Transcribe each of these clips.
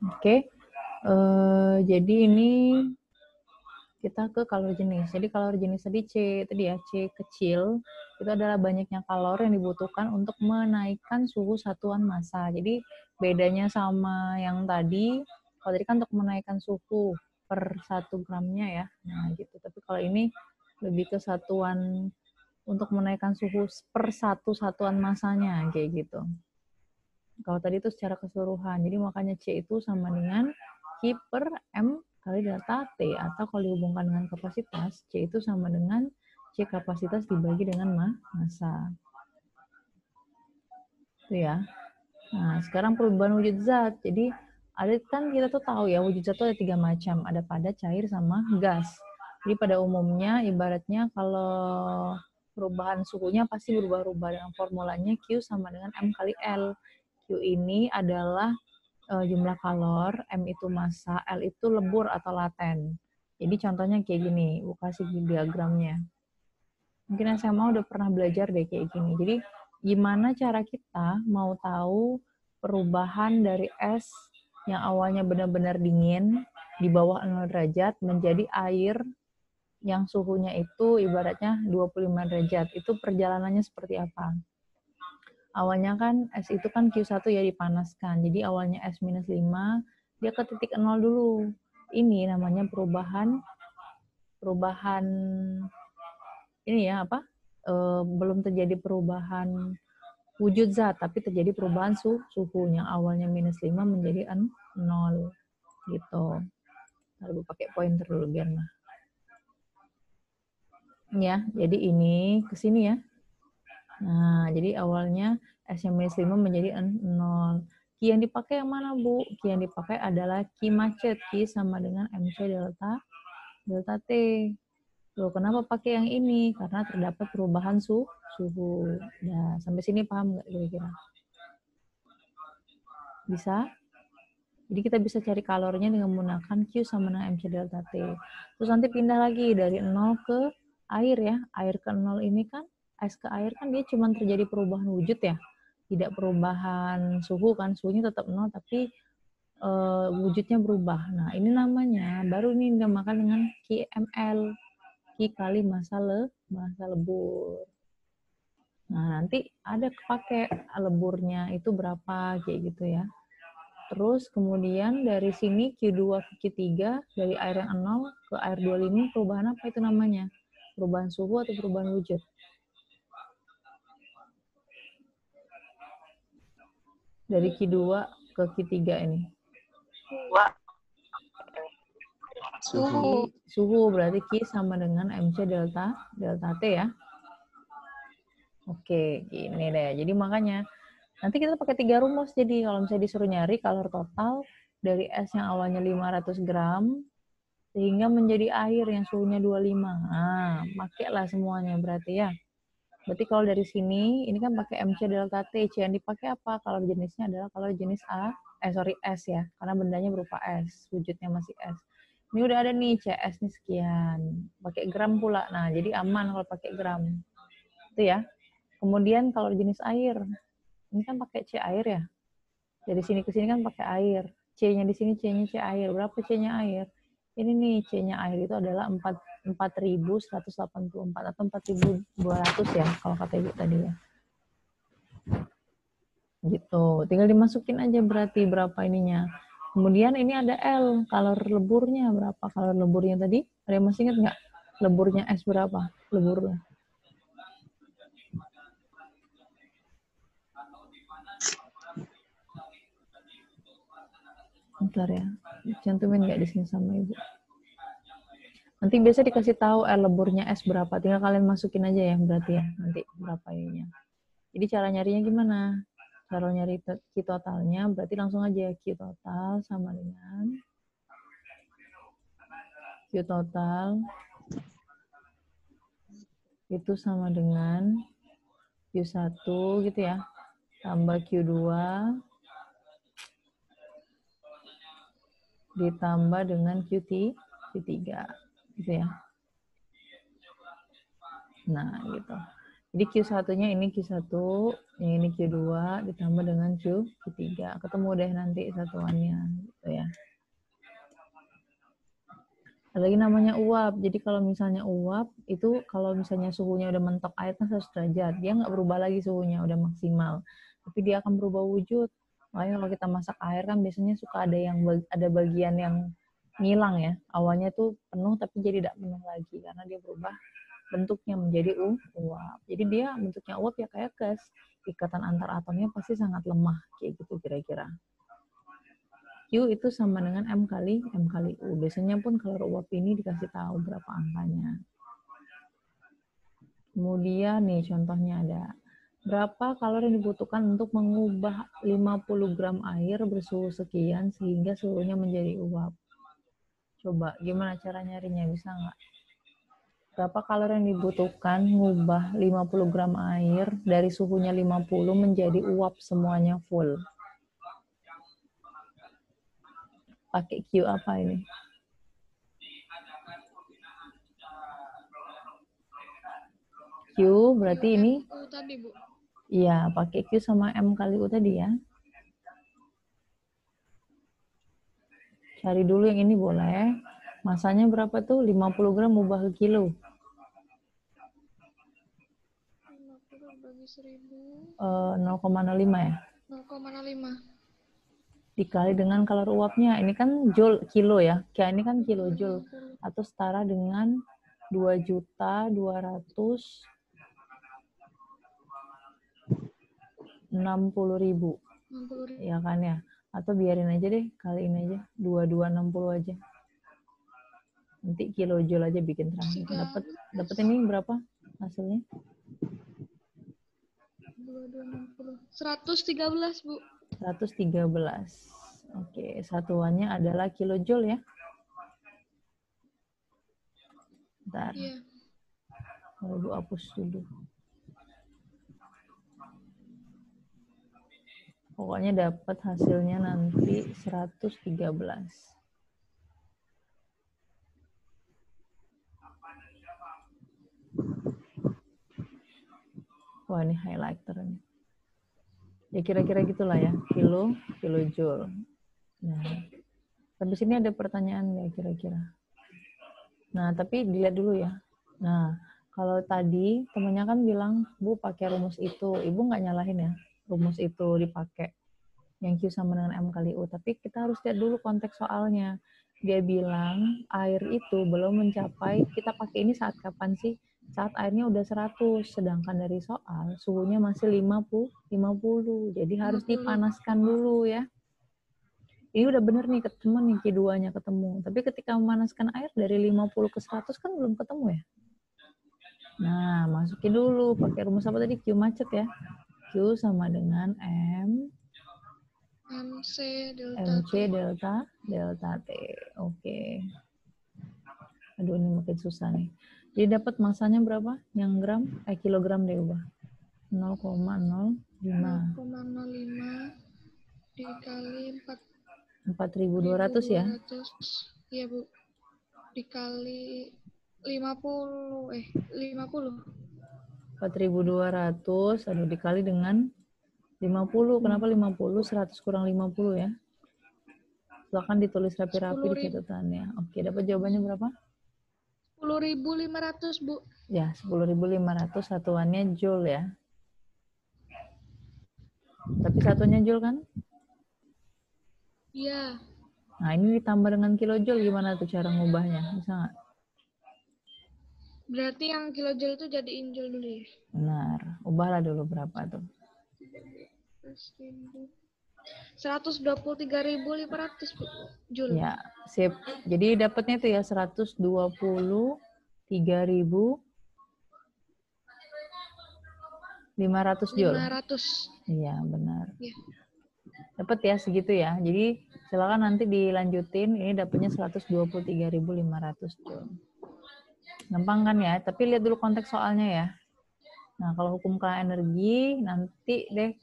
Oke. Jadi ini kita ke kalor jenis. Jadi kalor jenis tadi C, tadi ya, C kecil, itu adalah banyaknya kalor yang dibutuhkan untuk menaikkan suhu satuan massa. Jadi bedanya sama yang tadi, kalau tadi kan untuk menaikkan suhu per 1 gramnya ya, nah gitu. Tapi kalau ini lebih ke satuan untuk menaikkan suhu per 1 satuan massanya, kayak gitu. Kalau tadi itu secara keseluruhan, jadi makanya C itu sama dengan Q per M kali delta T, atau kalau dihubungkan dengan kapasitas, C itu sama dengan C kapasitas dibagi dengan massa. Itu ya. Nah, sekarang perubahan wujud zat. Jadi, ada kan kita tuh tahu ya, wujud zat itu ada 3 macam. Ada padat, cair, sama gas. Jadi pada umumnya, ibaratnya kalau perubahan suhunya pasti berubah-ubah dengan formulanya Q sama dengan M kali L. Q ini adalah jumlah kalor, M itu massa, L itu lebur atau laten. Jadi contohnya kayak gini, gue kasih diagramnya. Mungkin SMA udah pernah belajar deh kayak gini. Jadi gimana cara kita mau tahu perubahan dari es yang awalnya benar-benar dingin di bawah 0 derajat menjadi air yang suhunya itu ibaratnya 25 derajat. Itu perjalanannya seperti apa? Awalnya kan es itu kan Q1 ya dipanaskan. Jadi awalnya es minus 5, dia ke titik 0 dulu. Ini namanya perubahan ini ya apa? Belum terjadi perubahan wujud zat, tapi terjadi perubahan suhu yang awalnya minus 5 menjadi 0 gitu. Lalu pakai pointer dulu biar mah. Ya, jadi ini ke sini ya. Nah, jadi awalnya S yang minus 5 menjadi 0. Ki yang dipakai yang mana, Bu? Ki yang dipakai adalah Ki macet. Ki sama dengan MC delta T. Loh, kenapa pakai yang ini? Karena terdapat perubahan suhu. Nah, sampai sini paham nggak kira-kira? Bisa? Jadi kita bisa cari kalornya dengan menggunakan Q sama dengan MC delta T. Terus nanti pindah lagi dari 0 ke air ya. Air ke 0 ini kan, es ke air kan dia cuma terjadi perubahan wujud ya. Tidak perubahan suhu kan, suhunya tetap 0 tapi wujudnya berubah. Nah ini namanya, baru ini dinamakan dengan QML. Q kali massa lebur. Nah nanti ada kepake leburnya itu berapa kayak gitu ya. Terus kemudian dari sini Q2 ke Q3, dari air yang 0 ke air 25, perubahan apa itu namanya? Perubahan suhu atau perubahan wujud? Dari Q2 ke Q3 ini. Suhu berarti Q sama dengan MC delta T ya. Oke, gini deh. Jadi makanya nanti kita pakai 3 rumus. Jadi kalau misalnya disuruh nyari kalor total dari es yang awalnya 500 gram sehingga menjadi air yang suhunya 25. Nah, pakailah semuanya berarti ya. Berarti kalau dari sini, ini kan pakai MC delta T. C yang dipakai apa? Kalau jenisnya adalah kalau jenis S ya. Karena bendanya berupa S. Wujudnya masih S. Ini udah ada nih, CS nih sekian. Pakai gram pula. Nah, jadi aman kalau pakai gram. Itu ya. Kemudian kalau jenis air, ini kan pakai C air ya. Dari sini ke sini kan pakai air. C-nya di sini C-nya C air. Berapa C-nya air? Ini nih C-nya air itu adalah 4.184 atau 4.200 ya kalau kata Ibu tadi ya. Gitu. Tinggal dimasukin aja berarti berapa ininya. Kemudian ini ada L, kalor leburnya berapa? Kalor leburnya tadi, ada yang masih ingat nggak? Leburnya S berapa? Leburnya. Bentar ya, cantumin nggak di sini sama Ibu. Nanti biasa dikasih tahu leburnya S berapa, tinggal kalian masukin aja ya berarti ya, nanti berapa ininya. Jadi cara nyarinya gimana? Cara nyari Q totalnya berarti langsung aja Q total sama dengan Q total itu sama dengan Q1 gitu ya, tambah Q2 ditambah dengan Q3 gitu ya. Nah, gitu. Jadi Q1-nya ini Q1, yang ini Q2 ditambah dengan Q3. Ketemu deh nanti satuannya. Tuh ya. Ada lagi namanya uap. Jadi kalau misalnya uap, itu kalau misalnya suhunya udah mentok air kan 100 derajat. Dia nggak berubah lagi suhunya, udah maksimal. Tapi dia akan berubah wujud. Makanya kalau kita masak air kan biasanya suka ada bagian yang ngilang ya. Awalnya tuh penuh tapi jadi tidak penuh lagi. Karena dia berubah bentuknya menjadi uap. Jadi dia bentuknya uap ya kayak gas. Ikatan antar atomnya pasti sangat lemah. Kayak gitu kira-kira. Q itu sama dengan M kali U. Biasanya pun kalau uap ini dikasih tahu berapa angkanya. Kemudian nih contohnya ada. Berapa kalori yang dibutuhkan untuk mengubah 50 gram air bersuhu sekian sehingga suhunya menjadi uap? Coba gimana cara nyarinya, bisa nggak? Berapa kalori yang dibutuhkan mengubah 50 gram air dari suhunya 50 menjadi uap semuanya full? Pakai Q apa ini? Q berarti ini U tadi, Bu. Iya, pakai Q sama M kali U tadi ya. Cari dulu yang ini boleh. Masanya berapa tuh? 50 gram ubah ke kilo. 50 bagi 1000. 0,05 ya? 0,05. Dikali dengan kalori uapnya. Ini kan joule, kilo ya. Kayak ini kan kilojoule. Atau setara dengan 2.260.000. Ya kan ya? Atau biarin aja deh, kaliin aja. 2260 aja. Nanti kilojoule aja bikin terakhir. Dapat ini berapa hasilnya? 2260. 113, Bu. 113. Oke, satuannya adalah kilojoule ya. Bentar. Iya. Kalau Bu hapus dulu. Pokoknya dapat hasilnya nanti 113. Wah, ini highlighter nih. Ya kira-kira gitulah ya, kilojoule. Nah, sampai sini ada pertanyaan nggak kira-kira? Nah, tapi dilihat dulu ya. Nah, kalau tadi temennya kan bilang, Bu pakai rumus itu. Ibu nggak nyalahin ya, rumus itu dipakai. Yang Q sama dengan M kali U. Tapi kita harus lihat dulu konteks soalnya. Dia bilang air itu belum mencapai, kita pakai ini saat kapan sih? Saat airnya udah 100, sedangkan dari soal suhunya masih 50. Jadi harus dipanaskan dulu ya. Ini udah bener nih ketemu nih Q2-nya ketemu. Tapi ketika memanaskan air dari 50 ke 100 kan belum ketemu ya. Nah, masukin dulu pakai rumus apa tadi? Q macet ya. Q sama dengan MC delta T. Oke. Aduh, ini makin susah nih. Jadi dapat masanya berapa? Yang gram? Kilogram deh ubah. 0,05. 0,05 dikali 4.200 ya? Iya, Bu. Dikali 50. 4.200, aduh dikali dengan 50. Kenapa 50? 100 kurang 50 ya. Silakan ditulis rapi-rapi di catatannya. Oke, dapat jawabannya berapa? 10.500, Bu. Ya, 10.500 satuannya joule ya. Tapi satunya joule kan? Iya. Nah, ini ditambah dengan kilojoule, gimana tuh cara ngubahnya? Bisa nggak? Berarti yang kilojoule itu jadiin joule dulu ya? Benar. Ubahlah dulu berapa tuh? 123.500 joule. Ya, sip. Jadi dapatnya tuh ya 123.500 joule. 500. Iya, benar. Ya. Dapat ya segitu ya. Jadi silakan nanti dilanjutin. Ini dapatnya 123.500 joule. Gampang kan ya? Tapi lihat dulu konteks soalnya ya. Nah, kalau hukum energi nanti deh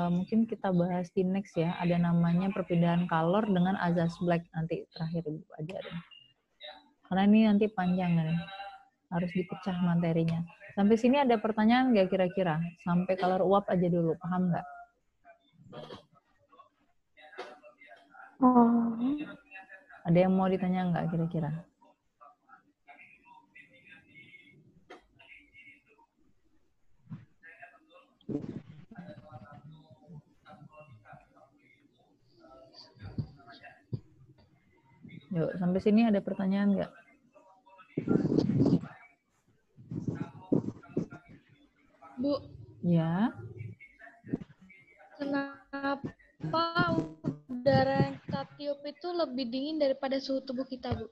mungkin kita bahas di next ya. Ada namanya perpindahan kalor dengan azas Black, nanti terakhir Ibu ajarin. Karena ini nanti panjang nih. Harus dipecah materinya. Sampai sini ada pertanyaan nggak kira-kira? Sampai kalor uap aja dulu, paham nggak? Oh, Ada yang mau ditanya nggak kira-kira? Yuk, sampai sini ada pertanyaan nggak? Bu, Ya, kenapa udara yang kita tiup itu lebih dingin daripada suhu tubuh kita, Bu?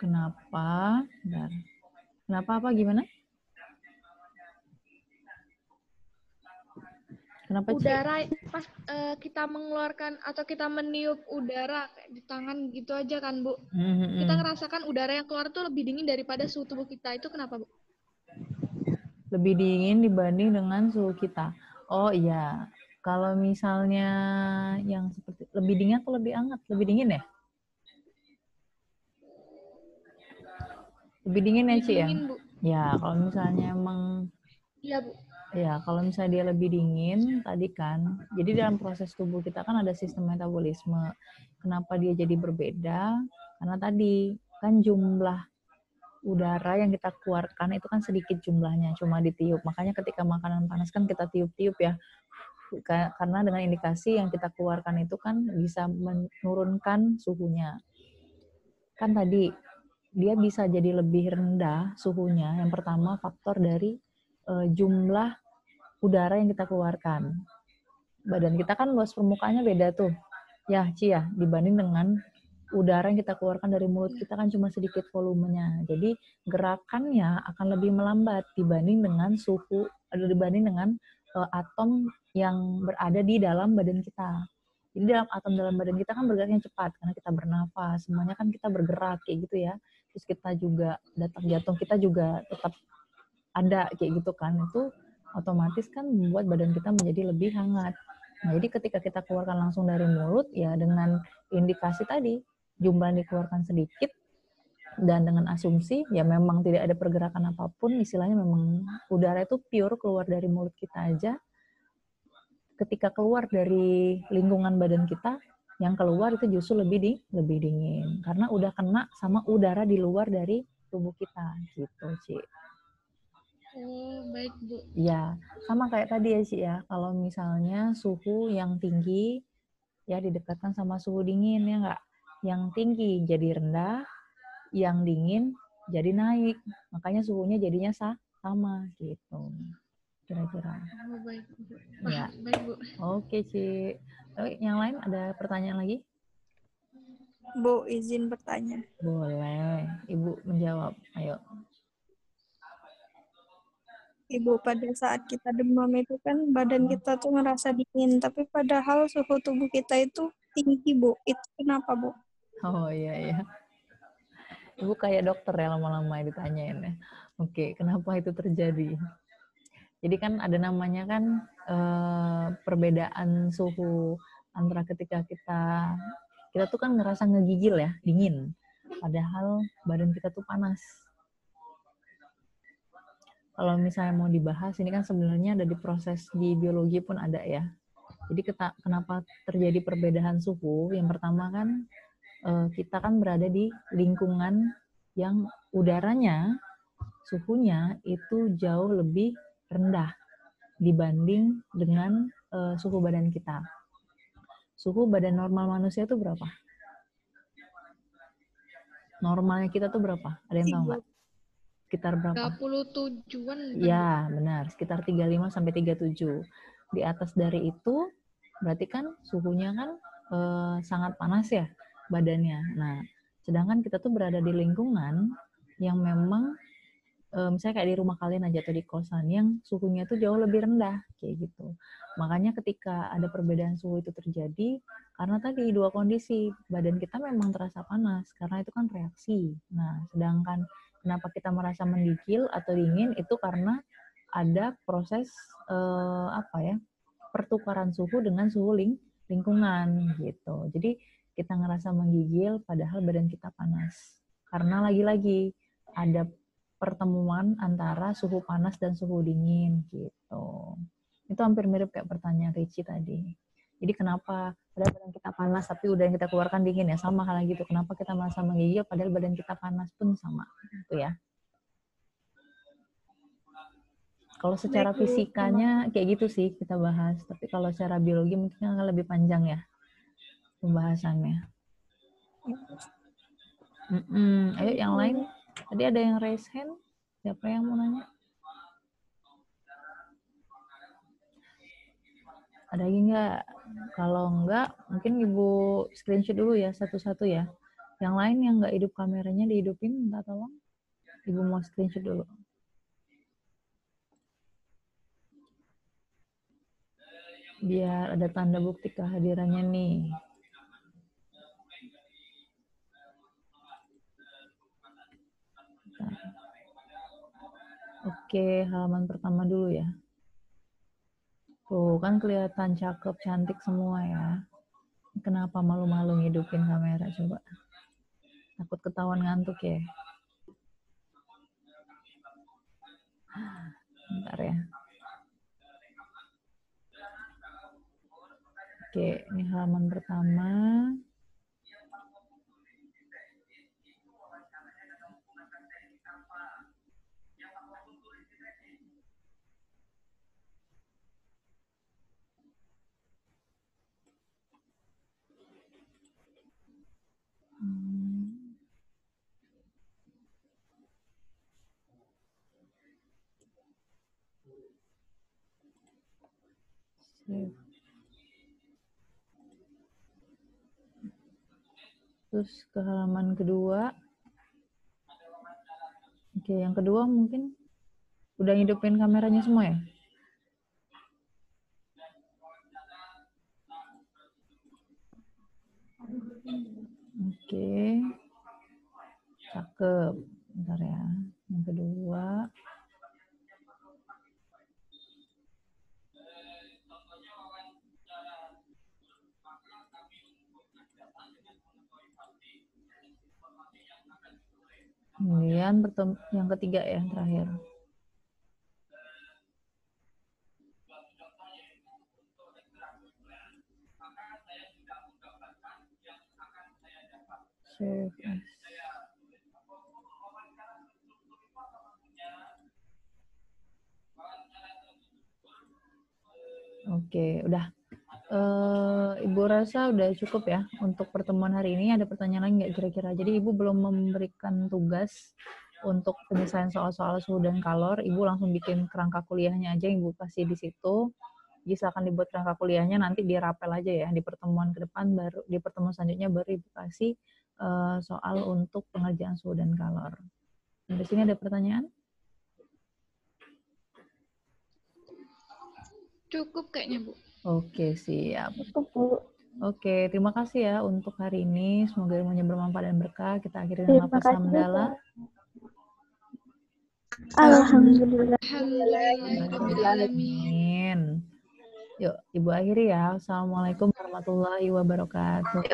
kenapa? Bentar. Kenapa apa gimana? Kenapa, Ci? Udara pas kita mengeluarkan atau kita meniup udara kayak di tangan gitu aja kan, Bu? Kita ngerasakan udara yang keluar tuh lebih dingin daripada suhu tubuh kita. Itu kenapa, Bu? Lebih dingin dibanding dengan suhu kita. Oh iya, kalau misalnya yang seperti lebih dingin atau lebih hangat? Lebih dingin ya? Lebih dingin ya, Lebih Ci ya? dingin, Bu. Ya, kalau misalnya emang Iya, Bu. ya, kalau misalnya dia lebih dingin tadi kan, jadi dalam proses tubuh kita kan ada sistem metabolisme. Kenapa dia jadi berbeda? Karena tadi kan jumlah udara yang kita keluarkan itu kan sedikit jumlahnya, cuma ditiup. Makanya ketika makanan panas kan kita tiup-tiup ya. Karena dengan indikasi yang kita keluarkan itu kan bisa menurunkan suhunya. Kan tadi dia bisa jadi lebih rendah suhunya. Yang pertama faktor dari jumlah udara yang kita keluarkan. Badan kita kan luas permukaannya beda tuh. Ya, Ci ya, dibanding dengan udara yang kita keluarkan dari mulut kita kan cuma sedikit volumenya. Jadi gerakannya akan lebih melambat dibanding dengan suhu, dibanding dengan atom yang berada di dalam badan kita. Jadi dalam badan kita kan bergeraknya cepat karena kita bernafas, semuanya kan kita bergerak kayak gitu ya. Terus kita juga detak jantung kita juga tetap ada kayak gitu kan. Itu otomatis kan membuat badan kita menjadi lebih hangat. Nah, jadi ketika kita keluarkan langsung dari mulut ya dengan indikasi tadi jumlah yang dikeluarkan sedikit dan dengan asumsi ya memang tidak ada pergerakan apapun, istilahnya memang udara itu pure keluar dari mulut kita aja. Ketika keluar dari lingkungan badan kita, yang keluar itu justru lebih dingin karena udah kena sama udara di luar dari tubuh kita gitu, Ci. Oh, baik, Bu. Ya, sama kayak tadi ya, Ci ya. Kalau misalnya suhu yang tinggi ya didekatkan sama suhu dingin ya enggak. Yang tinggi jadi rendah, yang dingin jadi naik. Makanya suhunya jadinya sama gitu. Kira-kira. Oh, baik, Bu. Ya. Baik, Bu. Oke, Ci. Yang lain ada pertanyaan lagi? Bu, izin bertanya. Boleh. Ibu menjawab. Ayo. Ibu, pada saat kita demam itu kan badan kita tuh ngerasa dingin, tapi padahal suhu tubuh kita itu tinggi, Bu. Itu kenapa, Bu? Oh iya ya. Ibu kayak dokter ya lama-lama ditanyain ya. Oke, kenapa itu terjadi? Jadi kan ada namanya kan perbedaan suhu antara ketika kita tuh kan ngerasa ngegigil ya, dingin. Padahal badan kita tuh panas. Kalau misalnya mau dibahas, ini kan sebenarnya ada di proses di biologi pun ada ya. Jadi kenapa terjadi perbedaan suhu? Yang pertama kan kita kan berada di lingkungan yang udaranya, suhunya itu jauh lebih rendah dibanding dengan suhu badan kita. Suhu badan normal manusia itu berapa? Normalnya kita tuh berapa? Ada yang tahu nggak? Sekitar berapa? 37-an. Ya, benar. Sekitar 35 sampai 37. Di atas dari itu, berarti kan suhunya kan sangat panas ya badannya. Nah, sedangkan kita tuh berada di lingkungan yang memang misalnya kayak di rumah kalian aja atau di kosan yang suhunya tuh jauh lebih rendah kayak gitu. Makanya ketika ada perbedaan suhu itu terjadi karena tadi dua kondisi, badan kita memang terasa panas karena itu kan reaksi. Nah, sedangkan kenapa kita merasa menggigil atau dingin itu karena ada proses pertukaran suhu dengan suhu lingkungan gitu. Jadi kita ngerasa menggigil padahal badan kita panas. Karena lagi-lagi ada pertemuan antara suhu panas dan suhu dingin gitu. Itu hampir mirip kayak pertanyaan Richie tadi. Jadi kenapa padahal badan kita panas, tapi udara yang kita keluarkan dingin ya, sama hal gitu. Kenapa kita merasa menggigil padahal badan kita panas pun sama, gitu ya. Kalau secara fisikanya kayak gitu sih kita bahas, tapi kalau secara biologi mungkin akan lebih panjang ya pembahasannya. Ayo yang lain. Tadi ada yang raise hand. Siapa yang mau nanya? Ada lagi nggak? Kalau nggak, mungkin Ibu screenshot dulu ya satu-satu ya. Yang lain yang nggak hidup kameranya dihidupin, minta tolong. Ibu mau screenshot dulu. Biar ada tanda bukti kehadirannya nih. Oke, halaman pertama dulu ya. Tuh, kan kelihatan cakep, cantik semua ya. Kenapa malu-malu ngidupin kamera coba? Takut ketahuan ngantuk ya? Bentar ya. Oke, ini halaman pertama. Terus ke halaman kedua. Oke, yang kedua mungkin udah hidupin kameranya semua ya? Oke. Cakep. Bentar ya. Yang kedua. Kemudian yang ketiga ya, yang terakhir. Save as. Oke, udah. Ibu rasa udah cukup ya untuk pertemuan hari ini. Ada pertanyaan lain nggak kira-kira? Jadi Ibu belum memberikan tugas untuk penyelesaian soal-soal suhu dan kalor. Ibu langsung bikin kerangka kuliahnya aja, Ibu kasih di situ. Jadi silakan dibuat kerangka kuliahnya, nanti dirapel aja ya di pertemuan ke depan, baru di pertemuan selanjutnya baru Ibu kasih soal untuk pengerjaan suhu dan kalor. Di sini ada pertanyaan? Cukup kayaknya, Bu. Oke, siap. Oke, terima kasih ya untuk hari ini. Semoga ilmunya bermanfaat dan berkah. Kita akhiri dengan lafaz hamdalah. Alhamdulillah. Alhamdulillahirrahmanirrahim. Yuk, Ibu akhiri ya. Assalamualaikum warahmatullahi wabarakatuh.